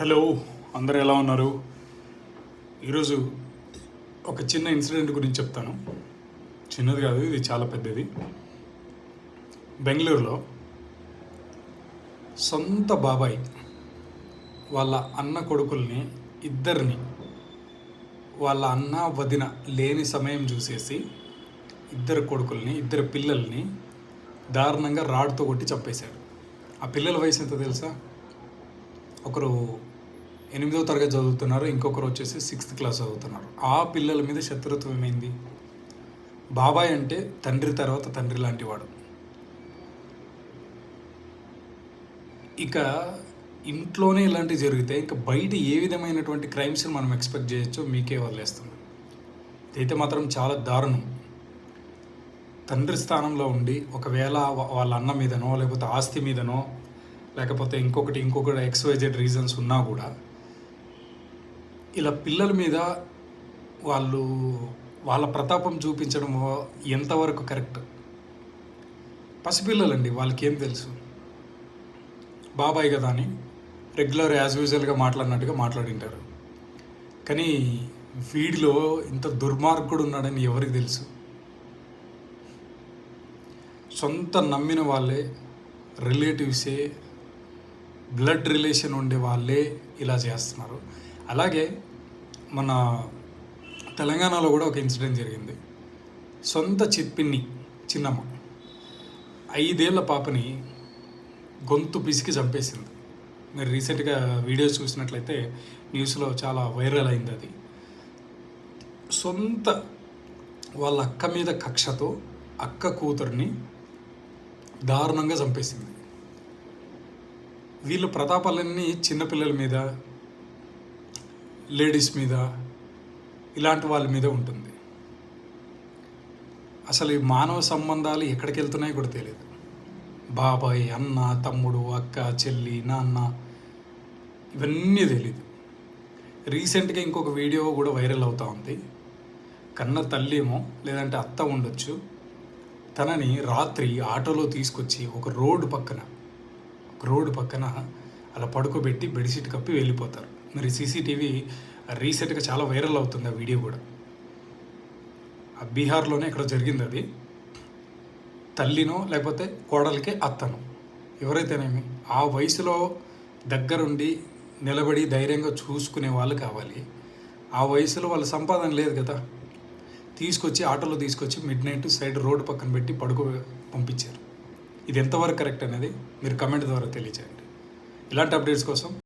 Hello, అందరు ఎలా ఉన్నారు? ఈరోజు ఒక చిన్న ఇన్సిడెంట్ గురించి చెప్తాను. చిన్నది కాదు, ఇది చాలా పెద్దది. బెంగళూరులో సొంత బాబాయ్ వాళ్ళ అన్న కొడుకుల్ని ఇద్దరిని వాళ్ళ అన్న వదిన లేని సమయం చూసేసి ఇద్దరు కొడుకుల్ని ఇద్దరు పిల్లల్ని దారుణంగా రాడ్తో కొట్టి చంపేశాడు. ఆ పిల్లల వయసు ఎంత తెలుసా? ఒకరు 8వ తరగతి చదువుతున్నారు, ఇంకొకరు వచ్చేసి 6th క్లాస్ చదువుతున్నారు. ఆ పిల్లల మీద శత్రుత్వం ఏమైంది? బాబాయ్ అంటే తండ్రి తర్వాత తండ్రి లాంటి వాడు. ఇక ఇంట్లోనే ఇలాంటివి జరిగితే ఇంకా బయట ఏ విధమైనటువంటి క్రైమ్స్ని మనం ఎక్స్పెక్ట్ చేయొచ్చో మీకే వదిలేస్తుంది. ఇదైతే మాత్రం చాలా దారుణం. తండ్రి స్థానంలో ఉండి ఒకవేళ వాళ్ళ అన్న మీదనో లేకపోతే ఆస్తి మీదనో లేకపోతే ఇంకొకటి XYZ రీజన్స్ ఉన్నా కూడా ఇలా పిల్లల మీద వాళ్ళ ప్రతాపం చూపించడం ఎంతవరకు కరెక్ట్? పసిపిల్లలండి, వాళ్ళకి ఏం తెలుసు? బాబాయ్ కదా అని రెగ్యులర్ యాజ్ యూజువల్గా మాట్లాడినట్టుగా మాట్లాడింటారు. కానీ వీడిలో ఇంత దుర్మార్గుడు ఉన్నాడని ఎవరికి తెలుసు? సొంత నమ్మిన వాళ్ళే, రిలేటివ్సే, బ్లడ్ రిలేషన్ ఉండే వాళ్ళే ఇలా చేస్తున్నారు. అలాగే మన తెలంగాణలో కూడా ఒక ఇన్సిడెంట్ జరిగింది. సొంత చిన్నమ్మ 5 ఏళ్ల పాపని గొంతు పిసికి చంపేసింది. మీరు రీసెంట్గా వీడియోస్ చూసినట్లయితే న్యూస్లో చాలా వైరల్ అయింది. అది సొంత వాళ్ళ అక్క మీద కక్షతో అక్క కూతుర్ని దారుణంగా చంపేసింది. వీళ్ళు ప్రతాపాలన్నీ చిన్నపిల్లల మీద, లేడీస్ మీద, ఇలాంటి వాళ్ళ మీద ఉంటుంది. అసలు ఈ మానవ సంబంధాలు ఎక్కడికి వెళ్తున్నాయో కూడా తెలియదు. బాబాయ్, అన్న, తమ్ముడు, అక్క, చెల్లి, నాన్న, ఇవన్నీ తెలియదు. రీసెంట్గా ఇంకొక వీడియో కూడా వైరల్ అవుతూ ఉంది. కన్న తల్లేమో లేదంటే అత్త ఉండొచ్చు, తనని రాత్రి ఆటోలో తీసుకొచ్చి ఒక రోడ్డు పక్కన అలా పడుకోబెట్టి బెడ్షీట్ కప్పి వెళ్ళిపోతారు. మరి సీసీటీవీ రీసెంట్గా చాలా వైరల్ అవుతుంది ఆ వీడియో కూడా. ఆ బీహార్లోనే ఇక్కడ జరిగింది అది. తల్లినో లేకపోతే కోడలికే అత్తనో ఎవరైతేనేమి ఆ వయసులో దగ్గరుండి నిలబడి ధైర్యంగా చూసుకునే వాళ్ళు కావాలి. ఆ వయసులో వాళ్ళ సంపాదన లేదు కదా, ఆటోలో తీసుకొచ్చి మిడ్ నైట్ సైడ్ రోడ్డు పక్కన పెట్టి పంపించారు. ఇది ఎంతవరకు కరెక్ట్ అనేది మీరు కమెంట్ ద్వారా తెలియజేయండి. ఇలాంటి అప్డేట్స్ కోసం